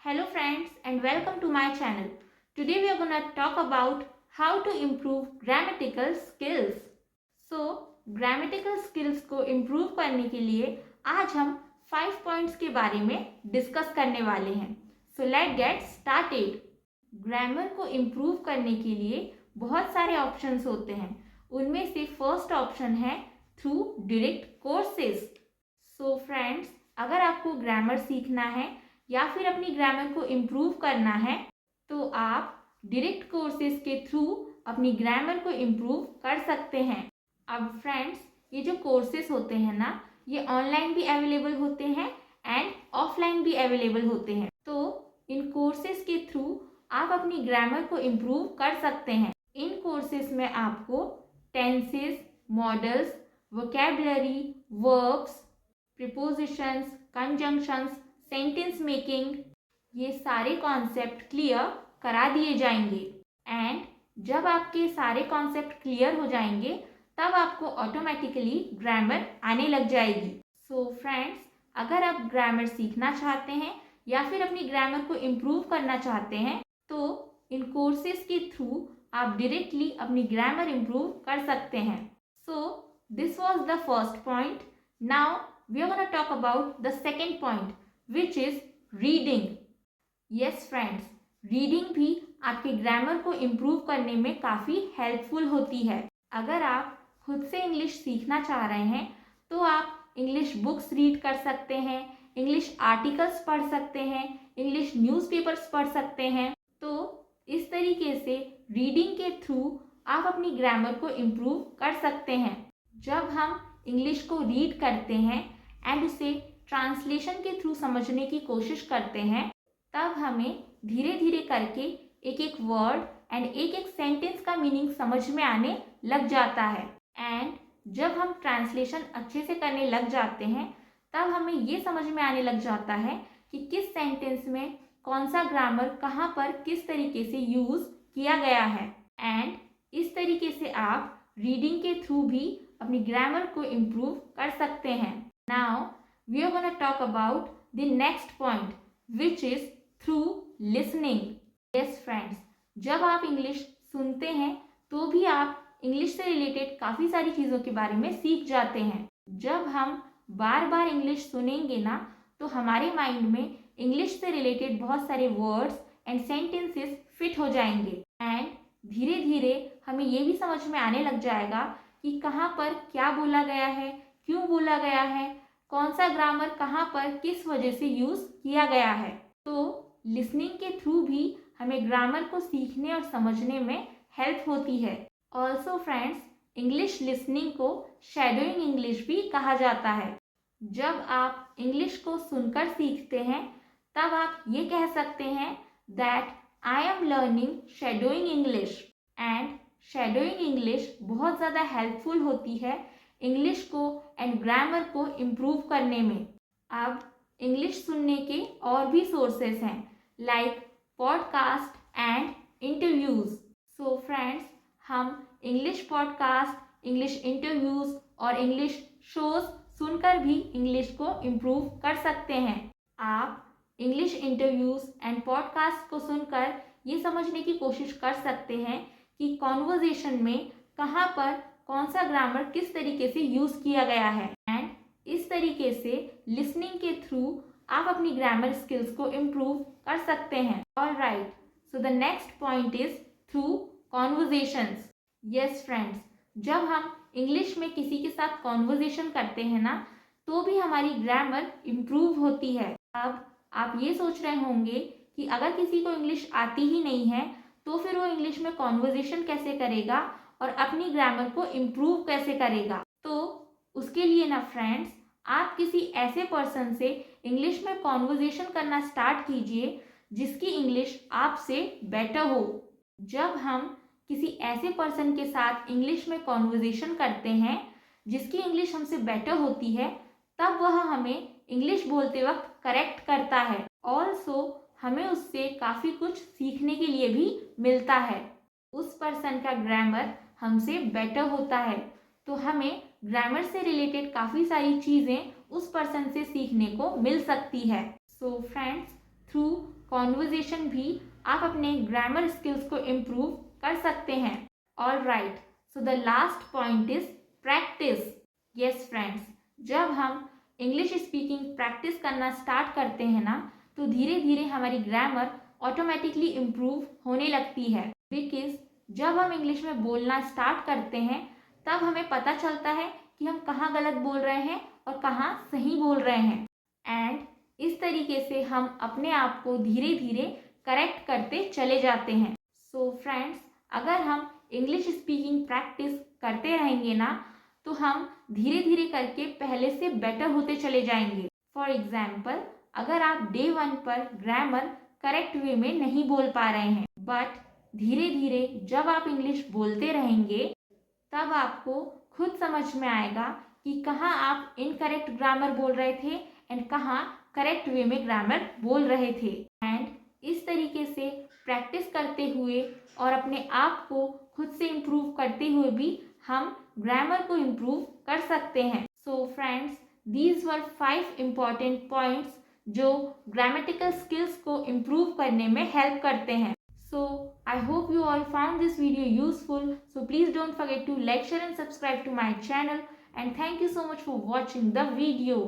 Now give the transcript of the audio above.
Hello friends and welcome to my channel. Today we are going to talk about how to improve grammatical skills. Grammatical skills को improve करने के लिए आज हम 5 points के बारे में discuss करने वाले हैं. So let's get started. Grammar को improve करने के लिए बहुत सारे options होते हैं. उनमें से first option है through direct courses. So friends, अगर आपको grammar सीखना है या फिर अपनी ग्रामर को इम्प्रूव करना है तो आप डायरेक्ट कोर्सेज के थ्रू अपनी ग्रामर को इम्प्रूव कर सकते हैं. अब फ्रेंड्स, ये जो कोर्सेज होते हैं ना, ये ऑनलाइन भी अवेलेबल होते हैं एंड ऑफलाइन भी अवेलेबल होते हैं. तो इन कोर्सेज के थ्रू आप अपनी ग्रामर को इम्प्रूव कर सकते हैं. इन कोर्सेज में आपको tenses, models, vocabulary, verbs, prepositions, conjunctions, sentence making, ये सारे कॉन्सेप्ट क्लियर करा दिए जाएंगे. एंड जब आपके सारे कॉन्सेप्ट क्लियर हो जाएंगे तब आपको ऑटोमेटिकली ग्रामर आने लग जाएगी. सो फ्रेंड्स, अगर आप ग्रामर सीखना चाहते हैं या फिर अपनी ग्रामर को इम्प्रूव करना चाहते हैं तो इन कोर्सेज के थ्रू आप डायरेक्टली अपनी ग्रामर इम्प्रूव कर सकते हैं. So this was the first point. Now we are gonna talk about the second point, which is reading. Yes friends, reading भी आपके ग्रामर को इम्प्रूव करने में काफ़ी हेल्पफुल होती है. अगर आप खुद से इंग्लिश सीखना चाह रहे हैं तो आप इंग्लिश बुक्स रीड कर सकते हैं, इंग्लिश आर्टिकल्स पढ़ सकते हैं, इंग्लिश न्यूज़पेपर्स पढ़ सकते हैं. तो इस तरीके से रीडिंग के थ्रू आप अपनी ग्रामर को इम्प्रूव कर सकते हैं. जब हम इंग्लिश को रीड करते हैं एंड उसे ट्रांसलेशन के थ्रू समझने की कोशिश करते हैं तब हमें धीरे धीरे करके एक एक वर्ड एंड एक एक सेंटेंस का मीनिंग समझ में आने लग जाता है. एंड जब हम ट्रांसलेशन अच्छे से करने लग जाते हैं तब हमें ये समझ में आने लग जाता है कि किस सेंटेंस में कौन सा ग्रामर कहाँ पर किस तरीके से यूज़ किया गया है. एंड इस तरीके से आप रीडिंग के थ्रू भी अपनी ग्रामर को इम्प्रूव कर सकते हैं. Now we are going to talk about the next point, which is through listening. Yes friends, जब आप इंग्लिश सुनते हैं तो भी आप इंग्लिश से रिलेटेड काफ़ी सारी चीज़ों के बारे में सीख जाते हैं. जब हम बार बार इंग्लिश सुनेंगे ना तो हमारे माइंड में इंग्लिश से रिलेटेड बहुत सारे वर्ड्स एंड सेंटेंसेस फिट हो जाएंगे. एंड धीरे धीरे हमें ये भी समझ में आने लग जाएगा कि कहाँ पर क्या बोला गया है, क्यों बोला गया है, कौन सा ग्रामर कहाँ पर किस वजह से यूज़ किया गया है. तो लिसनिंग के थ्रू भी हमें ग्रामर को सीखने और समझने में हेल्प होती है. ऑल्सो फ्रेंड्स, इंग्लिश लिसनिंग को शैडोइंग इंग्लिश भी कहा जाता है. जब आप इंग्लिश को सुनकर सीखते हैं तब आप ये कह सकते हैं that I am learning shadowing English. And shadowing English बहुत ज़्यादा हेल्पफुल होती है इंग्लिश को एंड ग्रामर को इम्प्रूव करने में. अब इंग्लिश सुनने के और भी सोर्सेस हैं like podcast and interviews. So friends, हम इंग्लिश पॉडकास्ट, इंग्लिश इंटरव्यूज़ और इंग्लिश शोज़ सुनकर भी इंग्लिश को इम्प्रूव कर सकते हैं. आप इंग्लिश इंटरव्यूज़ एंड पॉडकास्ट को सुनकर ये समझने की कोशिश कर सकते हैं कि कॉन्वर्जेशन में कहाँ पर कौन सा ग्रामर किस तरीके से यूज़ किया गया है. एंड इस तरीके से लिसनिंग के थ्रू आप अपनी ग्रामर स्किल्स को इम्प्रूव कर सकते हैं. Alright, so the next point is through conversations. Yes friends, जब हम इंग्लिश में किसी के साथ कॉन्वर्जेशन करते हैं ना तो भी हमारी ग्रामर इम्प्रूव होती है. अब आप ये सोच रहे होंगे कि अगर किसी को इंग्लिश आती ही नहीं है तो फिर वो इंग्लिश में कॉन्वर्जेशन कैसे करेगा और अपनी ग्रामर को इम्प्रूव कैसे करेगा. तो उसके लिए ना फ्रेंड्स, आप किसी ऐसे पर्सन से इंग्लिश में कॉन्वर्जेशन करना स्टार्ट कीजिए जिसकी इंग्लिश आपसे बेटर हो. जब हम किसी ऐसे पर्सन के साथ इंग्लिश में कॉन्वर्जेशन करते हैं जिसकी इंग्लिश हमसे बेटर होती है तब वह हमें इंग्लिश बोलते वक्त करेक्ट करता है. ऑल्सो हमें उससे काफ़ी कुछ सीखने के लिए भी मिलता है. उस पर्सन का ग्रामर हमसे बेटर होता है तो हमें ग्रामर से रिलेटेड काफ़ी सारी चीज़ें उस पर्सन से सीखने को मिल सकती है. सो फ्रेंड्स, थ्रू कॉन्वर्जेशन भी आप अपने ग्रामर स्किल्स को इम्प्रूव कर सकते हैं। All right, so the last point is practice. Yes friends, जब हम इंग्लिश स्पीकिंग प्रैक्टिस करना स्टार्ट करते हैं ना, तो धीरे धीरे हमारी ग्रामर ऑटोमेटिकली इम्प्रूव होने लगती है। बिकॉज जब हम इंग्लिश में बोलना स्टार्ट करते हैं तब हमें पता चलता है कि हम कहाँ गलत बोल रहे हैं और कहाँ सही बोल रहे हैं, एंड इस तरीके से हम अपने आप को धीरे धीरे करेक्ट करते चले जाते हैं। सो फ्रेंड्स, अगर हम इंग्लिश स्पीकिंग प्रैक्टिस करते रहेंगे ना, तो हम धीरे धीरे करके पहले से बेटर होते चले जाएंगे। फॉर एग्जाम्पल, अगर आप डे 1 पर ग्रामर करेक्ट वे में नहीं बोल पा रहे हैं, बट धीरे धीरे जब आप इंग्लिश बोलते रहेंगे तब आपको खुद समझ में आएगा कि कहाँ आप इनकरेक्ट ग्रामर बोल रहे थे एंड कहाँ करेक्ट वे में ग्रामर बोल रहे थे। एंड इस तरीके से प्रैक्टिस करते हुए और अपने आप को खुद से इम्प्रूव करते हुए भी हम ग्रामर को इम्प्रूव कर सकते हैं। So friends, these were 5 important points जो ग्रामेटिकल स्किल्स को इम्प्रूव करने में हेल्प करते हैं। So I hope you all found this video useful. So please don't forget to like, share and subscribe to my channel. And thank you so much for watching the video.